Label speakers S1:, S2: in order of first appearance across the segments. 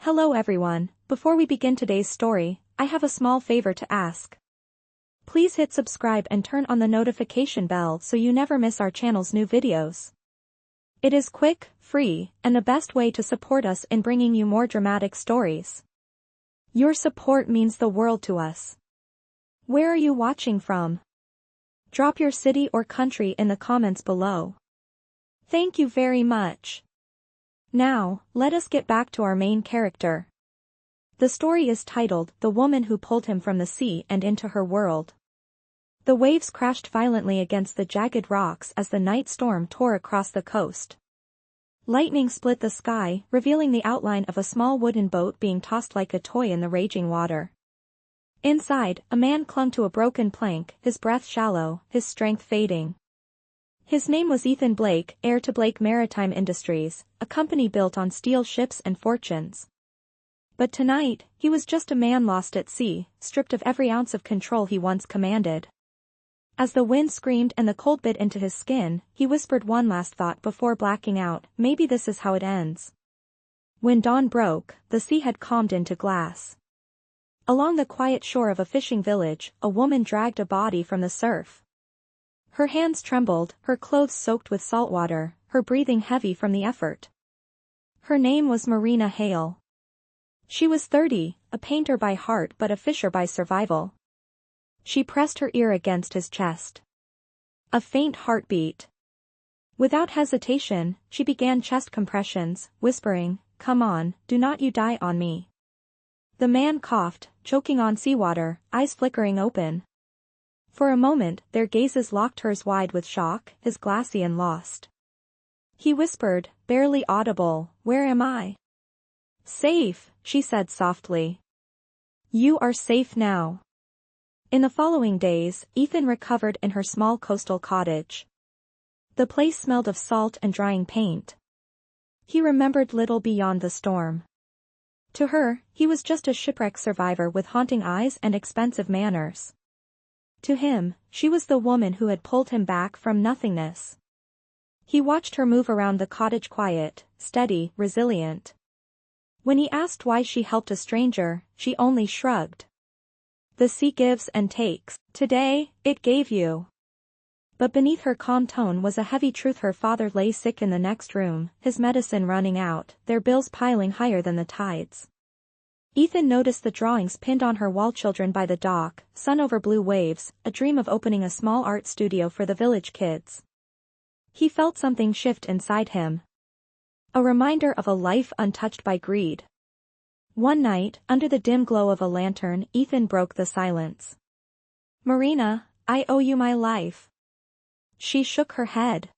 S1: Hello everyone, before we begin today's story, I have a small favor to ask. Please hit subscribe and turn on the notification bell so you never miss our channel's new videos. It is quick, free, and the best way to support us in bringing you more dramatic stories. Your support means the world to us. Where are you watching from? Drop your city or country in the comments below. Thank you very much. Now, let us get back to our main character. The story is titled The Woman Who Pulled Him from the Sea and Into Her World. The waves crashed violently against the jagged rocks as the night storm tore across the coast. Lightning split the sky, revealing the outline of a small wooden boat being tossed like a toy in the raging water. Inside, a man clung to a broken plank, his breath shallow, his strength fading. His name was Ethan Blake, heir to Blake Maritime Industries, a company built on steel ships and fortunes. But tonight, he was just a man lost at sea, stripped of every ounce of control he once commanded. As the wind screamed and the cold bit into his skin, he whispered one last thought before blacking out, maybe this is how it ends. When dawn broke, the sea had calmed into glass. Along the quiet shore of a fishing village, a woman dragged a body from the surf. Her hands trembled, her clothes soaked with salt water, her breathing heavy from the effort. Her name was Marina Hale. She was 30, a painter by heart but a fisher by survival. She pressed her ear against his chest. A faint heartbeat. Without hesitation, she began chest compressions, whispering, "Come on, do not you die on me." The man coughed, choking on seawater, eyes flickering open. For a moment, their gazes locked hers wide with shock, his glassy and lost. He whispered, barely audible, "Where am I?" "Safe," she said softly. "You are safe now." In the following days, Ethan recovered in her small coastal cottage. The place smelled of salt and drying paint. He remembered little beyond the storm. To her, he was just a shipwreck survivor with haunting eyes and expensive manners. To him, she was the woman who had pulled him back from nothingness. He watched her move around the cottage quiet, steady, resilient. When he asked why she helped a stranger, she only shrugged. The sea gives and takes. Today, it gave you. But beneath her calm tone was a heavy truth. Her father lay sick in the next room, his medicine running out, their bills piling higher than the tides. Ethan noticed the drawings pinned on her wall. Children by the dock, sun over blue waves, a dream of opening a small art studio for the village kids. He felt something shift inside him. A reminder of a life untouched by greed. One night, under the dim glow of a lantern, Ethan broke the silence. "Marina, I owe you my life." She shook her head.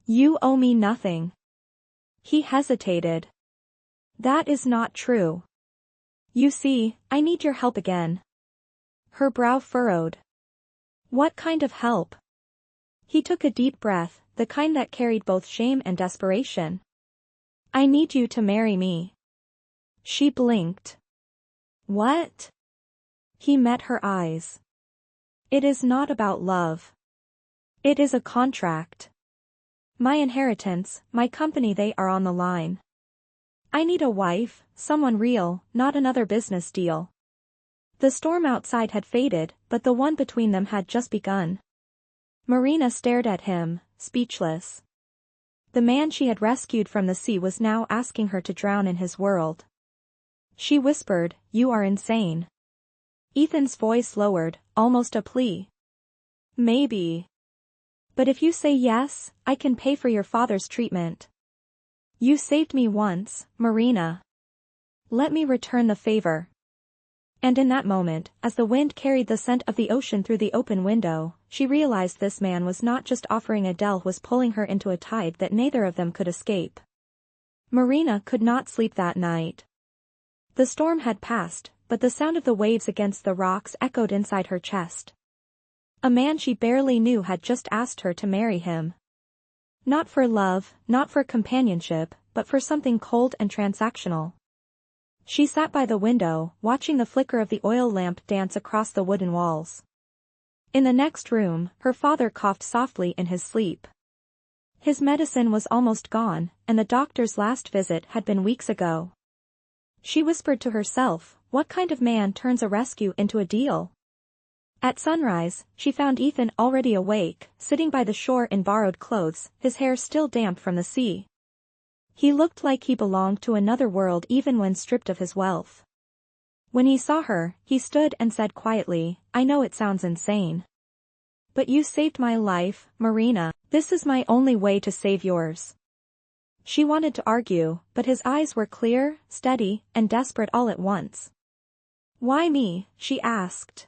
S1: "You owe me nothing." He hesitated. "That is not true. You see, I need your help again." Her brow furrowed. "What kind of help?" He took a deep breath, the kind that carried both shame and desperation. "I need you to marry me." She blinked. "What?" He met her eyes. "It is not about love. It is a contract. My inheritance, my company, they are on the line. I need a wife, someone real, not another business deal." The storm outside had faded, but the one between them had just begun. Marina stared at him, speechless. The man she had rescued from the sea was now asking her to drown in his world. She whispered, "You are insane." Ethan's voice lowered, almost a plea. "Maybe. But if you say yes, I can pay for your father's treatment. You saved me once, Marina. Let me return the favor." And in that moment, as the wind carried the scent of the ocean through the open window, she realized this man was not just offering Adele, was pulling her into a tide that neither of them could escape. Marina could not sleep that night. The storm had passed, but the sound of the waves against the rocks echoed inside her chest. A man she barely knew had just asked her to marry him. Not for love, not for companionship, but for something cold and transactional. She sat by the window, watching the flicker of the oil lamp dance across the wooden walls. In the next room, her father coughed softly in his sleep. His medicine was almost gone, and the doctor's last visit had been weeks ago. She whispered to herself, what kind of man turns a rescue into a deal? At sunrise, she found Ethan already awake, sitting by the shore in borrowed clothes, his hair still damp from the sea. He looked like he belonged to another world even when stripped of his wealth. When he saw her, he stood and said quietly, I know it sounds insane. But you saved my life, Marina. This is my only way to save yours. She wanted to argue, but his eyes were clear, steady, and desperate all at once. Why me? She asked.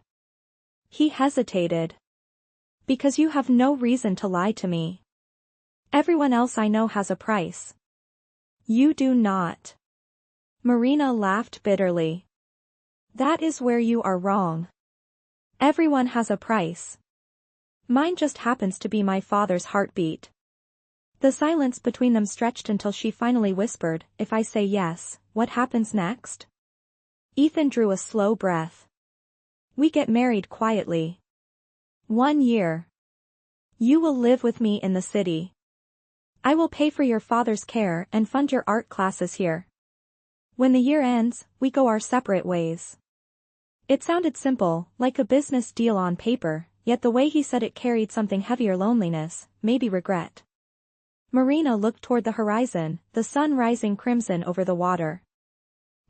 S1: He hesitated. Because you have no reason to lie to me. Everyone else I know has a price. You do not. Marina laughed bitterly. That is where you are wrong. Everyone has a price. Mine just happens to be my father's heartbeat. The silence between them stretched until she finally whispered, if I say yes, what happens next? Ethan drew a slow breath. We get married quietly. 1 year. You will live with me in the city. I will pay for your father's care and fund your art classes here. When the year ends, we go our separate ways. It sounded simple, like a business deal on paper, yet the way he said it carried something heavier: loneliness, maybe regret. Marina looked toward the horizon, the sun rising crimson over the water.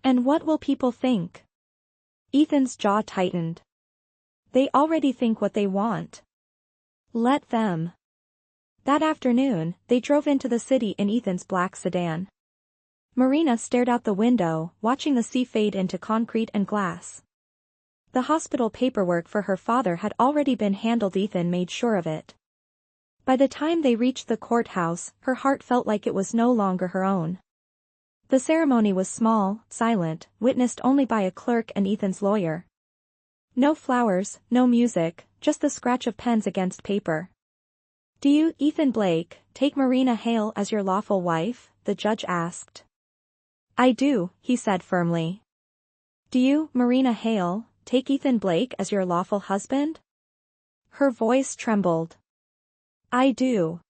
S1: And what will people think? Ethan's jaw tightened. They already think what they want. Let them. That afternoon, they drove into the city in Ethan's black sedan. Marina stared out the window, watching the sea fade into concrete and glass. The hospital paperwork for her father had already been handled. Ethan made sure of it. By the time they reached the courthouse, her heart felt like it was no longer her own. The ceremony was small, silent, witnessed only by a clerk and Ethan's lawyer. No flowers, no music, just the scratch of pens against paper. Do you, Ethan Blake, take Marina Hale as your lawful wife? The judge asked. I do, he said firmly. Do you, Marina Hale, take Ethan Blake as your lawful husband? Her voice trembled. I do.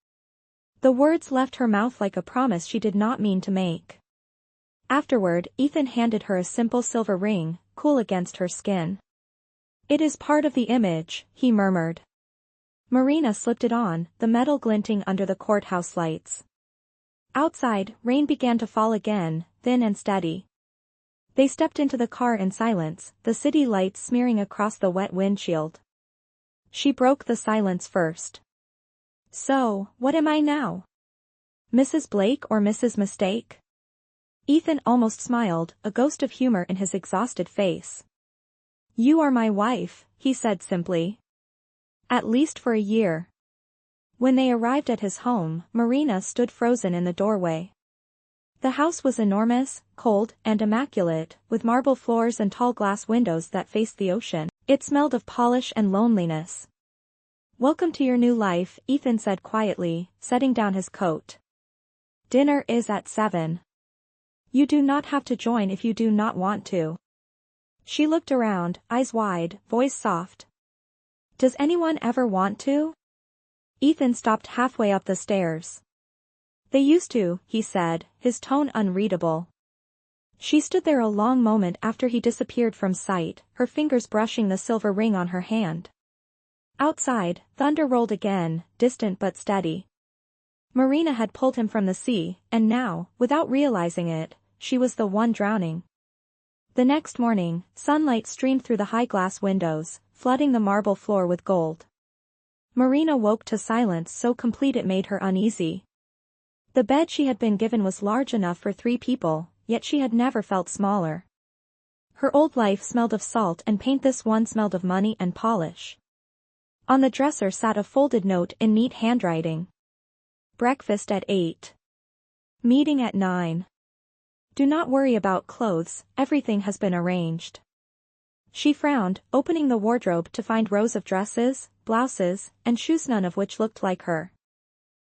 S1: The words left her mouth like a promise she did not mean to make. Afterward, Ethan handed her a simple silver ring, cool against her skin. It is part of the image, he murmured. Marina slipped it on, the metal glinting under the courthouse lights. Outside, rain began to fall again, thin and steady. They stepped into the car in silence, the city lights smearing across the wet windshield. She broke the silence first. So, what am I now? Mrs. Blake or Mrs. Mistake? Ethan almost smiled, a ghost of humor in his exhausted face. You are my wife, he said simply. At least for a year. When they arrived at his home, Marina stood frozen in the doorway. The house was enormous, cold, and immaculate, with marble floors and tall glass windows that faced the ocean. It smelled of polish and loneliness. Welcome to your new life, Ethan said quietly, setting down his coat. Dinner is at 7. You do not have to join if you do not want to. She looked around, eyes wide, voice soft. Does anyone ever want to? Ethan stopped halfway up the stairs. They used to, he said, his tone unreadable. She stood there a long moment after he disappeared from sight, her fingers brushing the silver ring on her hand. Outside, thunder rolled again, distant but steady. Marina had pulled him from the sea, and now, without realizing it, she was the one drowning. The next morning, sunlight streamed through the high glass windows, flooding the marble floor with gold. Marina woke to silence so complete it made her uneasy. The bed she had been given was large enough for 3 people, yet she had never felt smaller. Her old life smelled of salt and paint, this one smelled of money and polish. On the dresser sat a folded note in neat handwriting. Breakfast at 8. Meeting at 9. Do not worry about clothes, everything has been arranged. She frowned, opening the wardrobe to find rows of dresses, blouses, and shoes, none of which looked like her.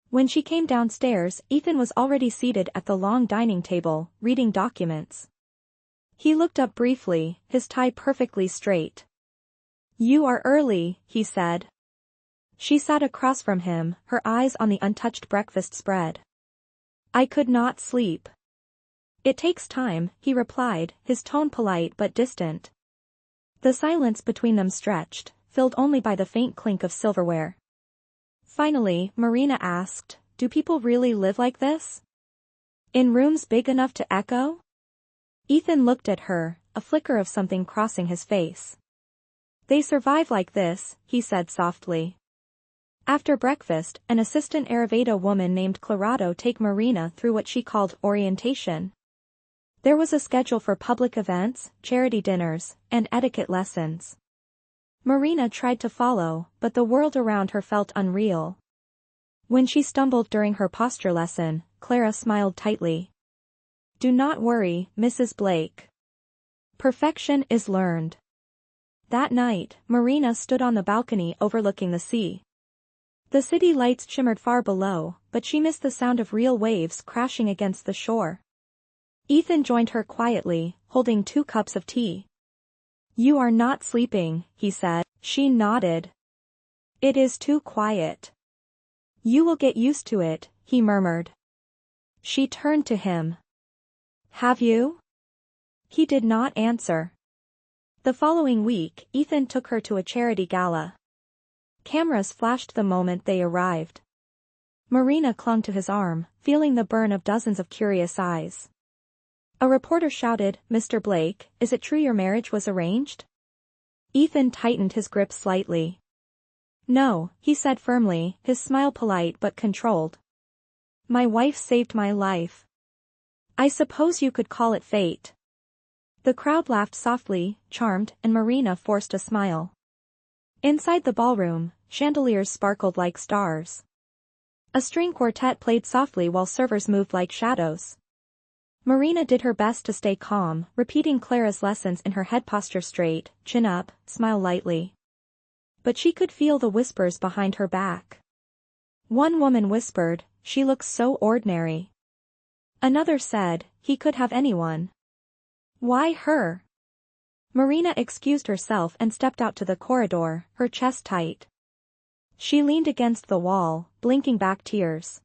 S1: When she came downstairs, Ethan was already seated at the long dining table, reading documents. He looked up briefly, his tie perfectly straight. You are early, he said. She sat across from him, her eyes on the untouched breakfast spread. I could not sleep. It takes time, he replied, his tone polite but distant. The silence between them stretched, filled only by the faint clink of silverware. Finally, Marina asked, "Do people really live like this? In rooms big enough to echo?" Ethan looked at her, a flicker of something crossing his face. "They survive like this," he said softly. After breakfast, an assistant Ayurveda woman named Clarado take Marina through what she called orientation. There was a schedule for public events, charity dinners, and etiquette lessons. Marina tried to follow, but the world around her felt unreal. When she stumbled during her posture lesson, Clara smiled tightly. "Do not worry, Mrs. Blake. Perfection is learned." That night, Marina stood on the balcony overlooking the sea. The city lights shimmered far below, but she missed the sound of real waves crashing against the shore. Ethan joined her quietly, holding 2 cups of tea. "You are not sleeping," he said. She nodded. "It is too quiet." "You will get used to it," he murmured. She turned to him. "Have you?" He did not answer. The following week, Ethan took her to a charity gala. Cameras flashed the moment they arrived. Marina clung to his arm, feeling the burn of dozens of curious eyes. A reporter shouted, "Mr. Blake, is it true your marriage was arranged?" Ethan tightened his grip slightly. "No," he said firmly, his smile polite but controlled. "My wife saved my life. I suppose you could call it fate." The crowd laughed softly, charmed, and Marina forced a smile. Inside the ballroom, chandeliers sparkled like stars. A string quartet played softly while servers moved like shadows. Marina did her best to stay calm, repeating Clara's lessons in her head, posture straight, chin up, smile lightly. But she could feel the whispers behind her back. One woman whispered, "She looks so ordinary." Another said, "He could have anyone." Why her? Marina excused herself and stepped out to the corridor, her chest tight. She leaned against the wall, blinking back tears.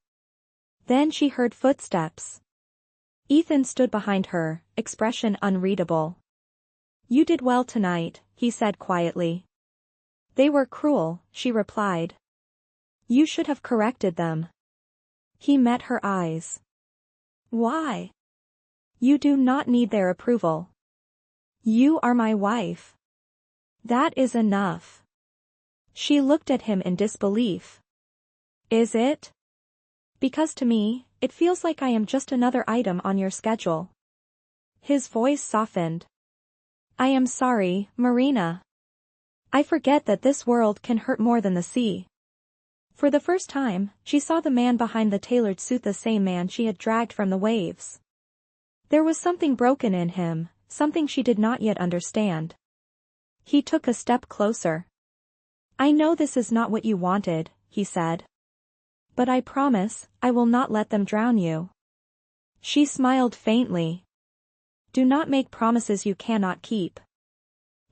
S1: Then she heard footsteps. Ethan stood behind her, expression unreadable. "You did well tonight," he said quietly. "They were cruel," she replied. "You should have corrected them." He met her eyes. "Why?" "You do not need their approval. You are my wife. That is enough." She looked at him in disbelief. "Is it? Because to me, it feels like I am just another item on your schedule." His voice softened. "I am sorry, Marina. I forget that this world can hurt more than the sea." For the first time, she saw the man behind the tailored suit, the same man she had dragged from the waves. There was something broken in him, something she did not yet understand. He took a step closer. "I know this is not what you wanted," he said. "But I promise, I will not let them drown you." She smiled faintly. "Do not make promises you cannot keep."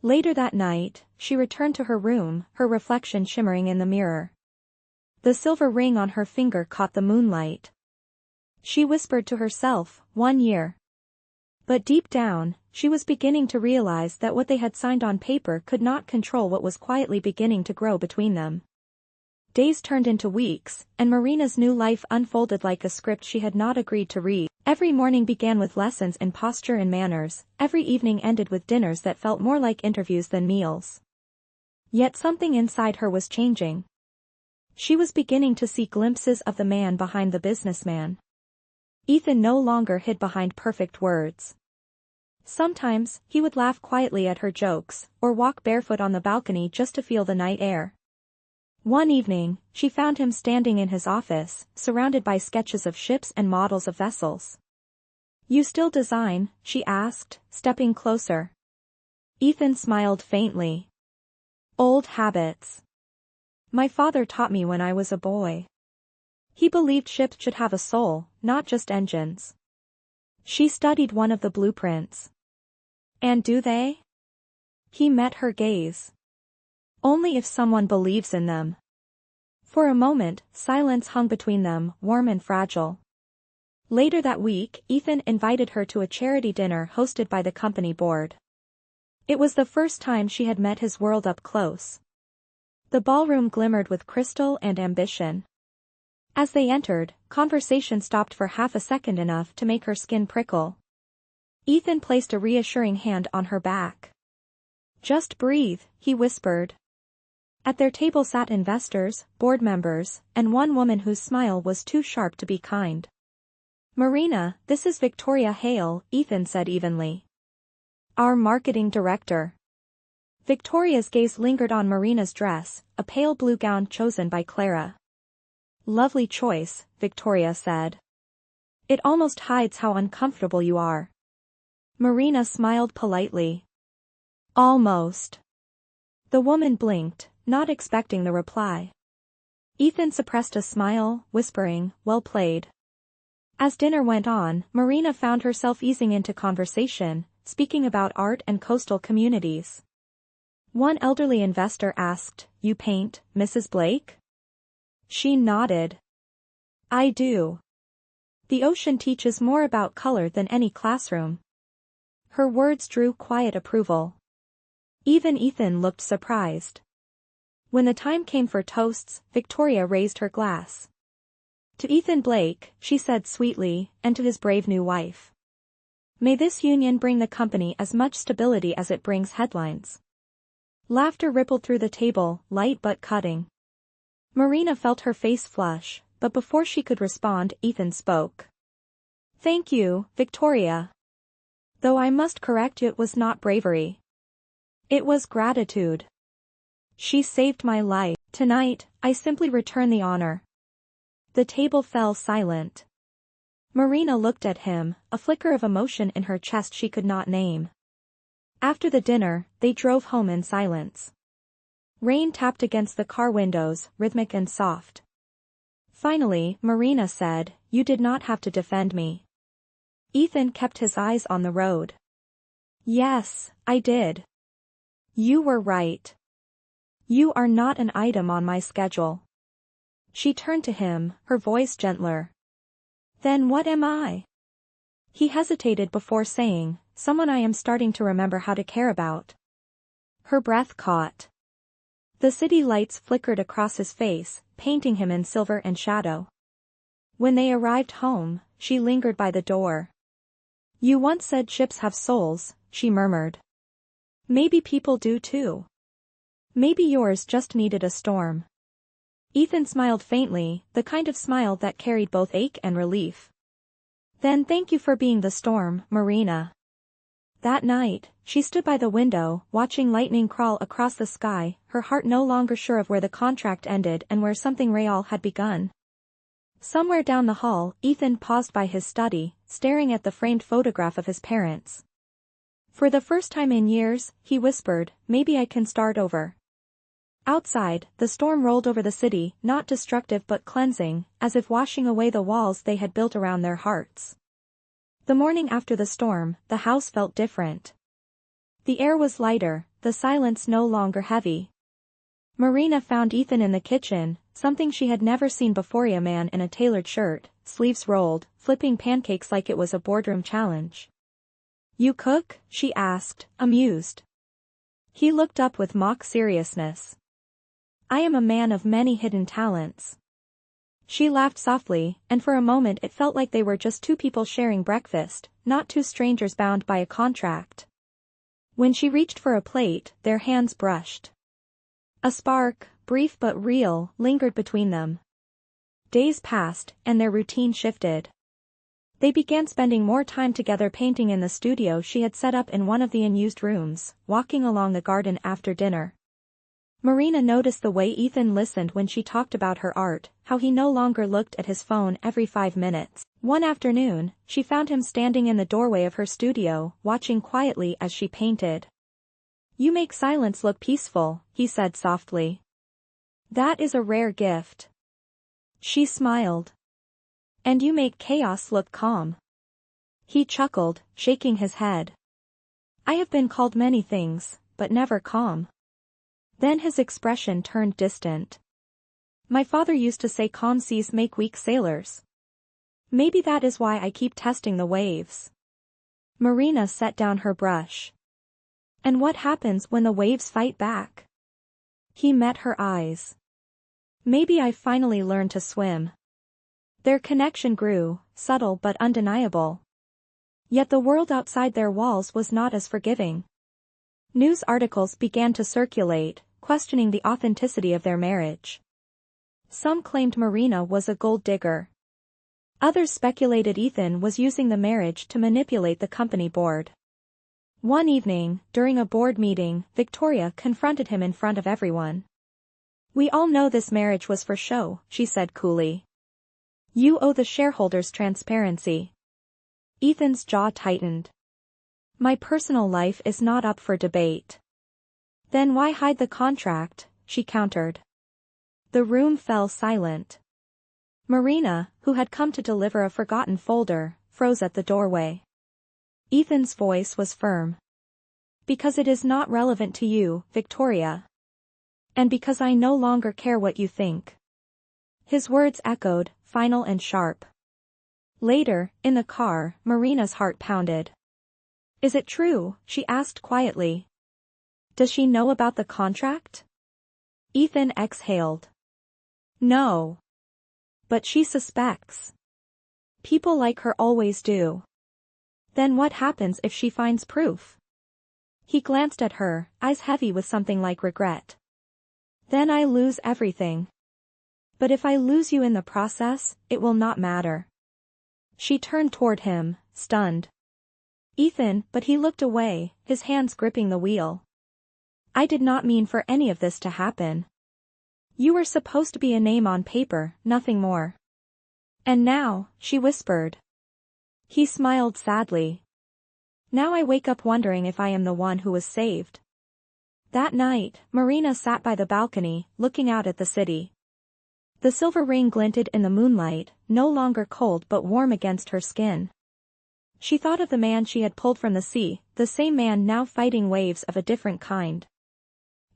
S1: Later that night, she returned to her room, her reflection shimmering in the mirror. The silver ring on her finger caught the moonlight. She whispered to herself, 1 year. But deep down, she was beginning to realize that what they had signed on paper could not control what was quietly beginning to grow between them. Days turned into weeks, and Marina's new life unfolded like a script she had not agreed to read. Every morning began with lessons in posture and manners, every evening ended with dinners that felt more like interviews than meals. Yet something inside her was changing. She was beginning to see glimpses of the man behind the businessman. Ethan no longer hid behind perfect words. Sometimes, he would laugh quietly at her jokes, or walk barefoot on the balcony just to feel the night air. One evening, she found him standing in his office, surrounded by sketches of ships and models of vessels. "You still design?" she asked, stepping closer. Ethan smiled faintly. "Old habits. My father taught me when I was a boy. He believed ships should have a soul, not just engines." She studied one of the blueprints. "And do they?" He met her gaze. "Only if someone believes in them." For a moment, silence hung between them, warm and fragile. Later that week, Ethan invited her to a charity dinner hosted by the company board. It was the first time she had met his world up close. The ballroom glimmered with crystal and ambition. As they entered, conversation stopped for half a second, enough to make her skin prickle. Ethan placed a reassuring hand on her back. "Just breathe," he whispered. At their table sat investors, board members, and one woman whose smile was too sharp to be kind. "Marina, this is Victoria Hale," Ethan said evenly. "Our marketing director." Victoria's gaze lingered on Marina's dress, a pale blue gown chosen by Clara. "Lovely choice," Victoria said. "It almost hides how uncomfortable you are." Marina smiled politely. "Almost." The woman blinked, not expecting the reply. Ethan suppressed a smile, whispering, "Well played." As dinner went on, Marina found herself easing into conversation, speaking about art and coastal communities. One elderly investor asked, "You paint, Mrs. Blake?" She nodded. "I do. The ocean teaches more about color than any classroom." Her words drew quiet approval. Even Ethan looked surprised. When the time came for toasts, Victoria raised her glass. "To Ethan Blake," she said sweetly, "and to his brave new wife. May this union bring the company as much stability as it brings headlines." Laughter rippled through the table, light but cutting. Marina felt her face flush, but before she could respond, Ethan spoke. "Thank you, Victoria. Though I must correct you, it was not bravery. It was gratitude. She saved my life. Tonight, I simply return the honor." The table fell silent. Marina looked at him, a flicker of emotion in her chest she could not name. After the dinner, they drove home in silence. Rain tapped against the car windows, rhythmic and soft. Finally, Marina said, "You did not have to defend me." Ethan kept his eyes on the road. "Yes, I did. You were right. You are not an item on my schedule." She turned to him, her voice gentler. "Then what am I?" He hesitated before saying, "Someone I am starting to remember how to care about." Her breath caught. The city lights flickered across his face, painting him in silver and shadow. When they arrived home, she lingered by the door. "You once said ships have souls," she murmured. "Maybe people do too. Maybe yours just needed a storm." Ethan smiled faintly, the kind of smile that carried both ache and relief. "Then thank you for being the storm, Marina." That night, she stood by the window, watching lightning crawl across the sky, her heart no longer sure of where the contract ended and where something real had begun. Somewhere down the hall, Ethan paused by his study, staring at the framed photograph of his parents. For the first time in years, he whispered, "Maybe I can start over." Outside, the storm rolled over the city, not destructive but cleansing, as if washing away the walls they had built around their hearts. The morning after the storm, the house felt different. The air was lighter, the silence no longer heavy. Marina found Ethan in the kitchen, something she had never seen before, a man in a tailored shirt, sleeves rolled, flipping pancakes like it was a boardroom challenge. "You cook?" she asked, amused. He looked up with mock seriousness. "I am a man of many hidden talents." She laughed softly, and for a moment it felt like they were just two people sharing breakfast, not two strangers bound by a contract. When she reached for a plate, their hands brushed. A spark, brief but real, lingered between them. Days passed, and their routine shifted. They began spending more time together painting in the studio she had set up in one of the unused rooms, walking along the garden after dinner. Marina noticed the way Ethan listened when she talked about her art, how he no longer looked at his phone every 5 minutes. One afternoon, she found him standing in the doorway of her studio, watching quietly as she painted. "You make silence look peaceful," he said softly. "That is a rare gift." She smiled. "And you make chaos look calm." He chuckled, shaking his head. "I have been called many things, but never calm." Then his expression turned distant. "My father used to say calm seas make weak sailors." Maybe that is why I keep testing the waves. Marina set down her brush. And what happens when the waves fight back? He met her eyes. Maybe I finally learned to swim. Their connection grew, subtle but undeniable. Yet the world outside their walls was not as forgiving. News articles began to circulate, questioning the authenticity of their marriage. Some claimed Marina was a gold digger. Others speculated Ethan was using the marriage to manipulate the company board. One evening, during a board meeting, Victoria confronted him in front of everyone. "We all know this marriage was for show," she said coolly. "You owe the shareholders transparency." Ethan's jaw tightened. "My personal life is not up for debate." "Then why hide the contract?" she countered. The room fell silent. Marina, who had come to deliver a forgotten folder, froze at the doorway. Ethan's voice was firm. "Because it is not relevant to you, Victoria. And because I no longer care what you think." His words echoed, final and sharp. Later, in the car, Marina's heart pounded. "Is it true?" she asked quietly. "Does she know about the contract?" Ethan exhaled. "No. But she suspects. People like her always do." "Then what happens if she finds proof?" He glanced at her, eyes heavy with something like regret. "Then I lose everything. But if I lose you in the process, it will not matter." She turned toward him, stunned. "Ethan," but he looked away, his hands gripping the wheel. "I did not mean for any of this to happen. You were supposed to be a name on paper, nothing more." "And now," she whispered. He smiled sadly. "Now I wake up wondering if I am the one who was saved." That night, Marina sat by the balcony, looking out at the city. The silver ring glinted in the moonlight, no longer cold but warm against her skin. She thought of the man she had pulled from the sea, the same man now fighting waves of a different kind.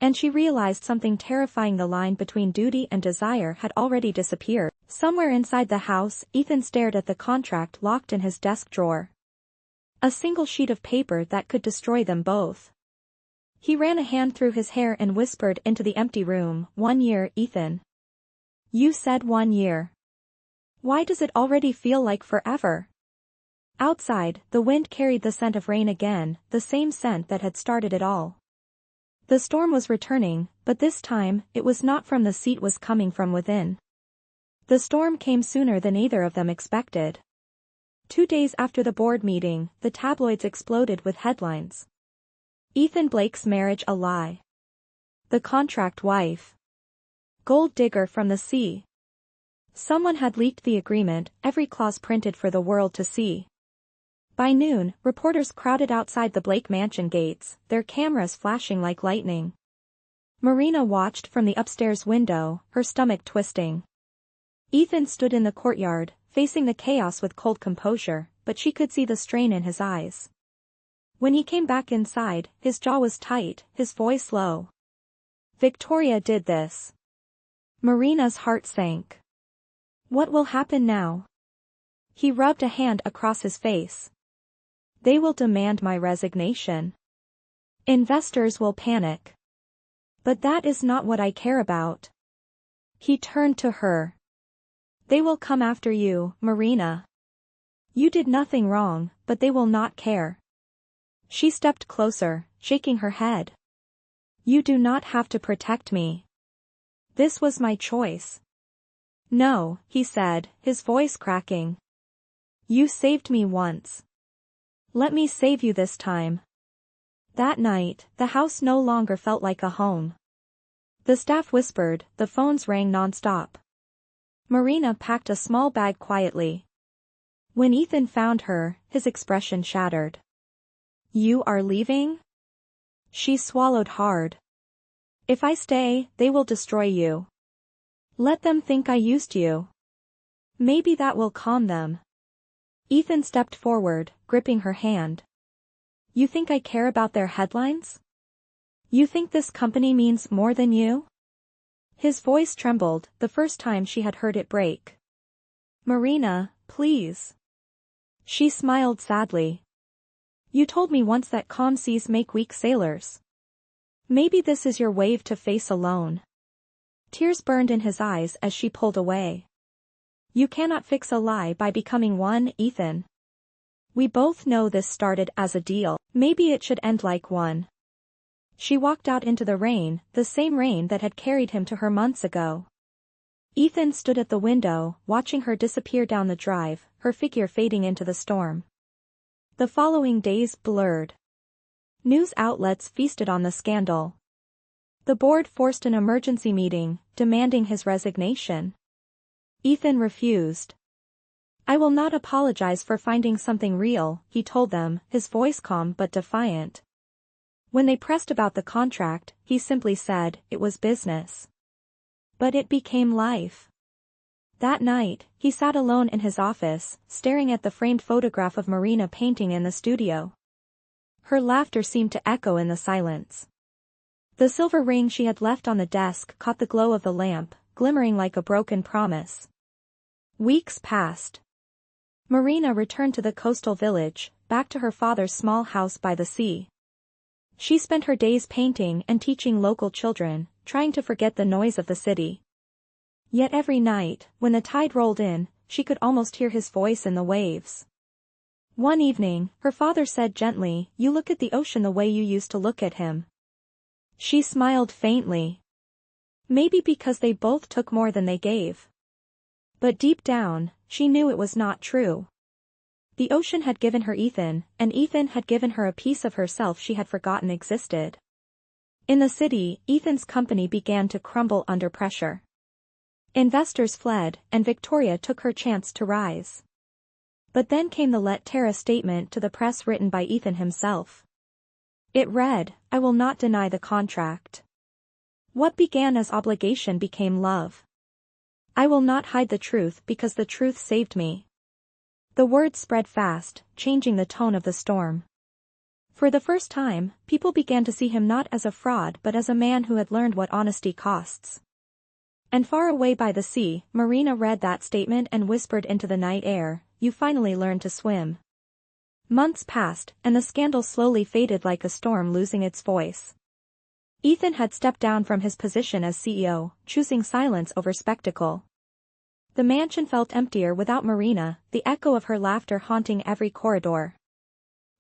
S1: And she realized something terrifying: the line between duty and desire had already disappeared. Somewhere inside the house, Ethan stared at the contract locked in his desk drawer. A single sheet of paper that could destroy them both. He ran a hand through his hair and whispered into the empty room, "1 year, Ethan. You said 1 year. Why does it already feel like forever?" Outside, the wind carried the scent of rain again, the same scent that had started it all. The storm was returning, but this time, it was not from the sea, it was coming from within. The storm came sooner than either of them expected. 2 days after the board meeting, the tabloids exploded with headlines. Ethan Blake's marriage a lie. The contract wife. Gold digger from the sea. Someone had leaked the agreement, every clause printed for the world to see. By noon, reporters crowded outside the Blake mansion gates, their cameras flashing like lightning. Marina watched from the upstairs window, her stomach twisting. Ethan stood in the courtyard, facing the chaos with cold composure, but she could see the strain in his eyes. When he came back inside, his jaw was tight, his voice low. "Victoria did this." Marina's heart sank. "What will happen now?" He rubbed a hand across his face. "They will demand my resignation. Investors will panic. But that is not what I care about." He turned to her. "They will come after you, Marina. You did nothing wrong, but they will not care." She stepped closer, shaking her head. "You do not have to protect me. This was my choice." "No," he said, his voice cracking. "You saved me once. Let me save you this time." That night, the house no longer felt like a home. The staff whispered, the phones rang non-stop. Marina packed a small bag quietly. When Ethan found her, his expression shattered. "You are leaving?" She swallowed hard. "If I stay, they will destroy you. Let them think I used you. Maybe that will calm them." Ethan stepped forward, gripping her hand. "You think I care about their headlines? You think this company means more than you?" His voice trembled, the first time she had heard it break. Marina, please. She smiled sadly. You told me once that calm seas make weak sailors. Maybe this is your wave to face alone. Tears burned in his eyes as she pulled away. You cannot fix a lie by becoming one, Ethan. We both know this started as a deal. Maybe it should end like one. She walked out into the rain, the same rain that had carried him to her months ago. Ethan stood at the window, watching her disappear down the drive, her figure fading into the storm. The following days blurred. News outlets feasted on the scandal. The board forced an emergency meeting, demanding his resignation. Ethan refused. I will not apologize for finding something real, he told them, his voice calm but defiant. When they pressed about the contract, he simply said, it was business. But it became life. That night, he sat alone in his office, staring at the framed photograph of Marina painting in the studio. Her laughter seemed to echo in the silence. The silver ring she had left on the desk caught the glow of the lamp, glimmering like a broken promise. Weeks passed. Marina returned to the coastal village, back to her father's small house by the sea. She spent her days painting and teaching local children, trying to forget the noise of the city. Yet every night, when the tide rolled in, she could almost hear his voice in the waves. One evening, her father said gently, you look at the ocean the way you used to look at him. She smiled faintly. Maybe because they both took more than they gave. But deep down, she knew it was not true. The ocean had given her Ethan, and Ethan had given her a piece of herself she had forgotten existed. In the city, Ethan's company began to crumble under pressure. Investors fled, and Victoria took her chance to rise. But then came the Let Tara statement to the press written by Ethan himself. It read, I will not deny the contract. What began as obligation became love. I will not hide the truth because the truth saved me. The words spread fast, changing the tone of the storm. For the first time, people began to see him not as a fraud but as a man who had learned what honesty costs. And far away by the sea, Marina read that statement and whispered into the night air, you finally learned to swim. Months passed, and the scandal slowly faded like a storm losing its voice. Ethan had stepped down from his position as CEO, choosing silence over spectacle. The mansion felt emptier without Marina, the echo of her laughter haunting every corridor.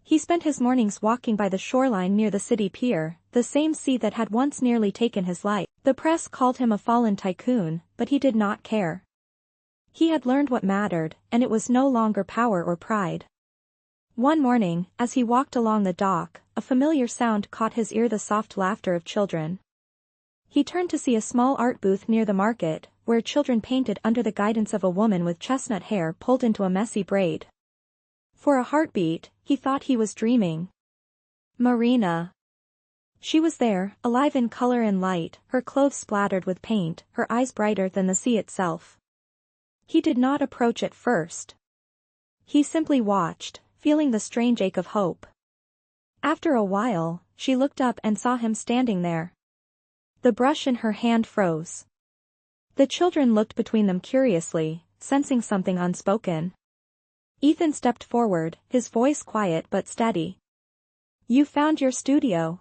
S1: He spent his mornings walking by the shoreline near the city pier, the same sea that had once nearly taken his life. The press called him a fallen tycoon, but he did not care. He had learned what mattered, and it was no longer power or pride. One morning, as he walked along the dock, a familiar sound caught his ear, the soft laughter of children. He turned to see a small art booth near the market, where children painted under the guidance of a woman with chestnut hair pulled into a messy braid. For a heartbeat, he thought he was dreaming. Marina. She was there, alive in color and light, her clothes splattered with paint, her eyes brighter than the sea itself. He did not approach at first. He simply watched, feeling the strange ache of hope. After a while, she looked up and saw him standing there. The brush in her hand froze. The children looked between them curiously, sensing something unspoken. Ethan stepped forward, his voice quiet but steady. You found your studio.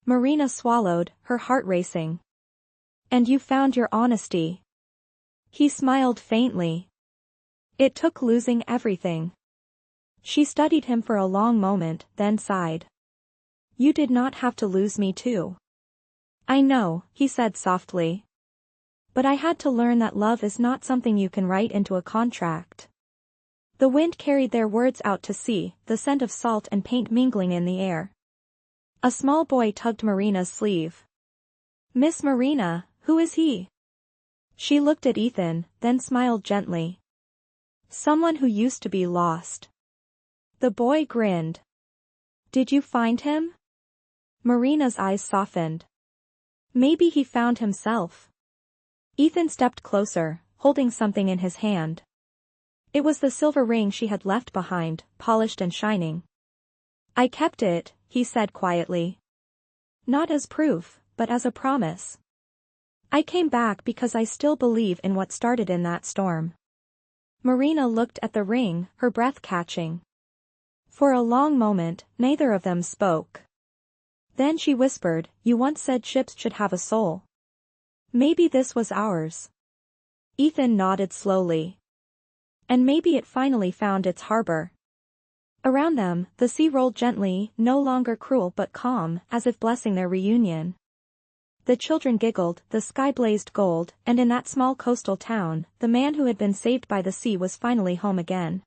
S1: Marina swallowed, her heart racing. And you found your honesty. He smiled faintly. It took losing everything. She studied him for a long moment, then sighed. You did not have to lose me too. I know, he said softly. But I had to learn that love is not something you can write into a contract. The wind carried their words out to sea, the scent of salt and paint mingling in the air. A small boy tugged Marina's sleeve. Miss Marina, who is he? She looked at Ethan, then smiled gently. Someone who used to be lost. The boy grinned. Did you find him? Marina's eyes softened. Maybe he found himself. Ethan stepped closer, holding something in his hand. It was the silver ring she had left behind, polished and shining. I kept it, he said quietly. Not as proof, but as a promise. I came back because I still believe in what started in that storm. Marina looked at the ring, her breath catching. For a long moment, neither of them spoke. Then she whispered, "You once said ships should have a soul. Maybe this was ours." Ethan nodded slowly. And maybe it finally found its harbor. Around them, the sea rolled gently, no longer cruel but calm, as if blessing their reunion. The children giggled, the sky blazed gold, and in that small coastal town, the man who had been saved by the sea was finally home again.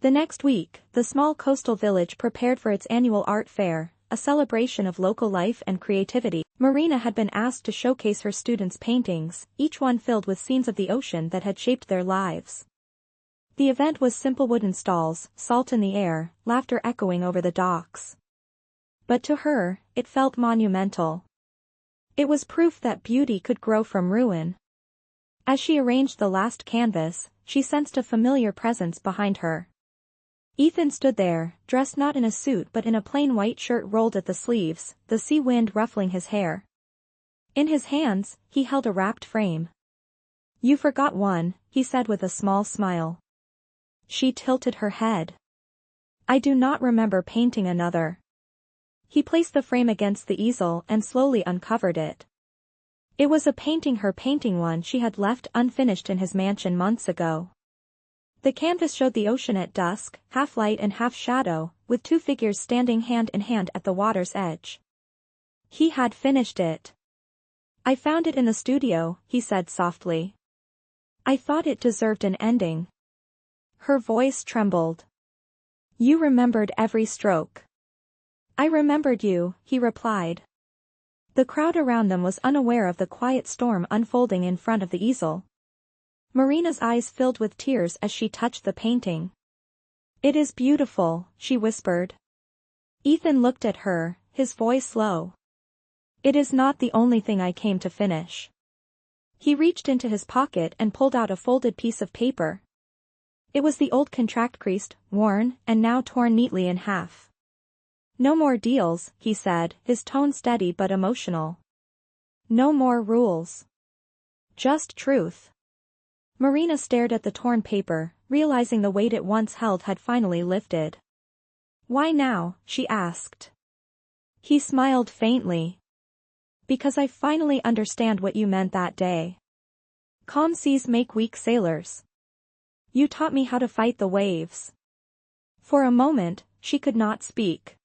S1: The next week, the small coastal village prepared for its annual art fair, a celebration of local life and creativity. Marina had been asked to showcase her students' paintings, each one filled with scenes of the ocean that had shaped their lives. The event was simple wooden stalls, salt in the air, laughter echoing over the docks. But to her, it felt monumental. It was proof that beauty could grow from ruin. As she arranged the last canvas, she sensed a familiar presence behind her. Ethan stood there, dressed not in a suit but in a plain white shirt rolled at the sleeves, the sea wind ruffling his hair. In his hands, he held a wrapped frame. "You forgot one," he said with a small smile. She tilted her head. "I do not remember painting another." He placed the frame against the easel and slowly uncovered it. It was a painting, her painting, one she had left unfinished in his mansion months ago. The canvas showed the ocean at dusk, half light and half shadow, with two figures standing hand in hand at the water's edge. He had finished it. "I found it in the studio," he said softly. "I thought it deserved an ending." Her voice trembled. "You remembered every stroke." "I remembered you," he replied. The crowd around them was unaware of the quiet storm unfolding in front of the easel. Marina's eyes filled with tears as she touched the painting. "It is beautiful," she whispered. Ethan looked at her, his voice low. "It is not the only thing I came to finish." He reached into his pocket and pulled out a folded piece of paper. It was the old contract, creased, worn, and now torn neatly in half. "No more deals," he said, his tone steady but emotional. "No more rules. Just truth." Marina stared at the torn paper, realizing the weight it once held had finally lifted. "Why now?" she asked. He smiled faintly. "Because I finally understand what you meant that day. Calm seas make weak sailors. You taught me how to fight the waves." For a moment, she could not speak.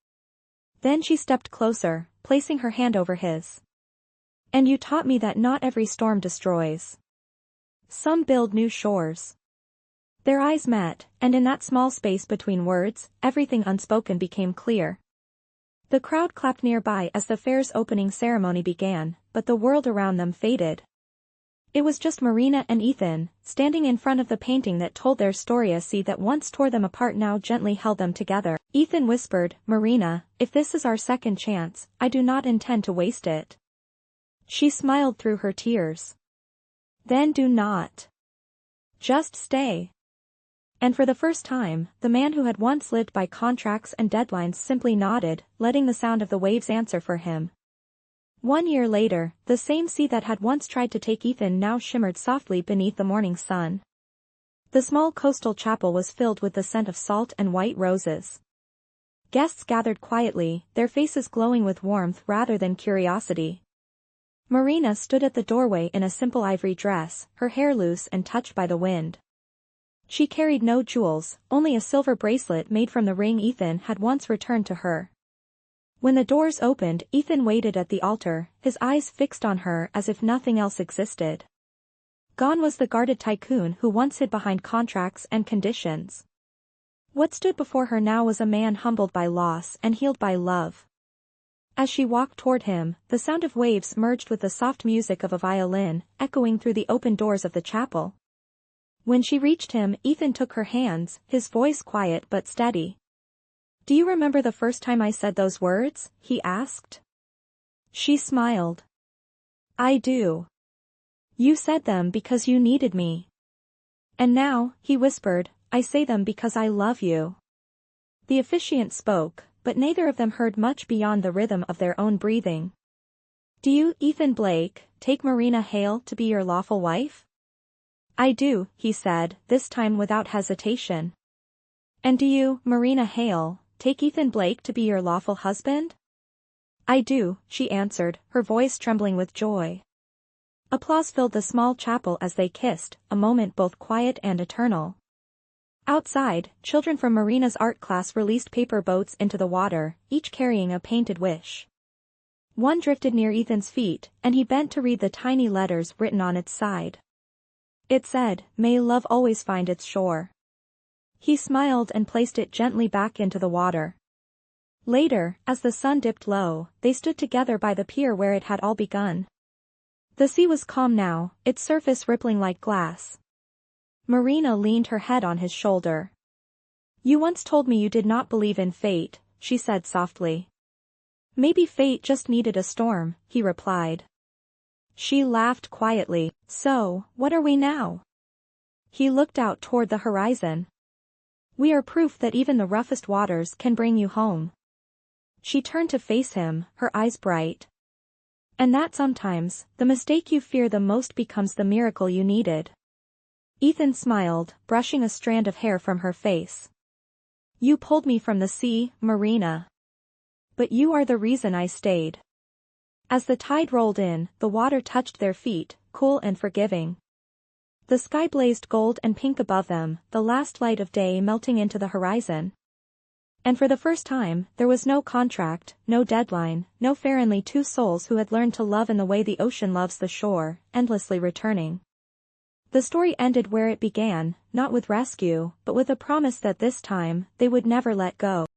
S1: Then she stepped closer, placing her hand over his. "And you taught me that not every storm destroys. Some build new shores." Their eyes met, and in that small space between words, everything unspoken became clear. The crowd clapped nearby as the fair's opening ceremony began, but the world around them faded. It was just Marina and Ethan, standing in front of the painting that told their story. A sea that once tore them apart now gently held them together. Ethan whispered, "Marina, if this is our second chance, I do not intend to waste it." She smiled through her tears. "Then do not. Just stay." And for the first time, the man who had once lived by contracts and deadlines simply nodded, letting the sound of the waves answer for him. 1 year later, the same sea that had once tried to take Ethan now shimmered softly beneath the morning sun. The small coastal chapel was filled with the scent of salt and white roses. Guests gathered quietly, their faces glowing with warmth rather than curiosity. Marina stood at the doorway in a simple ivory dress, her hair loose and touched by the wind. She carried no jewels, only a silver bracelet made from the ring Ethan had once returned to her. When the doors opened, Ethan waited at the altar, his eyes fixed on her as if nothing else existed. Gone was the guarded tycoon who once hid behind contracts and conditions. What stood before her now was a man humbled by loss and healed by love. As she walked toward him, the sound of waves merged with the soft music of a violin, echoing through the open doors of the chapel. When she reached him, Ethan took her hands, his voice quiet but steady. "Do you remember the first time I said those words?" he asked. She smiled. "I do. You said them because you needed me. And now," he whispered, "I say them because I love you." The officiant spoke, but neither of them heard much beyond the rhythm of their own breathing. "Do you, Ethan Blake, take Marina Hale to be your lawful wife?" I do, he said, this time without hesitation. And do you, Marina Hale, take Ethan Blake to be your lawful husband? I do, she answered, her voice trembling with joy. Applause filled the small chapel as they kissed, a moment both quiet and eternal. Outside, children from Marina's art class released paper boats into the water, each carrying a painted wish. One drifted near Ethan's feet, and he bent to read the tiny letters written on its side. It said, "May love always find its shore." He smiled and placed it gently back into the water. Later, as the sun dipped low, they stood together by the pier where it had all begun. The sea was calm now, its surface rippling like glass. Marina leaned her head on his shoulder. "You once told me you did not believe in fate," she said softly. "Maybe fate just needed a storm," he replied. She laughed quietly. "So, what are we now?" He looked out toward the horizon. "We are proof that even the roughest waters can bring you home." She turned to face him, her eyes bright. "And that sometimes, the mistake you fear the most becomes the miracle you needed." Ethan smiled, brushing a strand of hair from her face. "You pulled me from the sea, Marina. But you are the reason I stayed." As the tide rolled in, the water touched their feet, cool and forgiving. The sky blazed gold and pink above them, the last light of day melting into the horizon. And for the first time, there was no contract, no deadline, no fair, only two souls who had learned to love in the way the ocean loves the shore, endlessly returning. The story ended where it began, not with rescue, but with a promise that this time, they would never let go.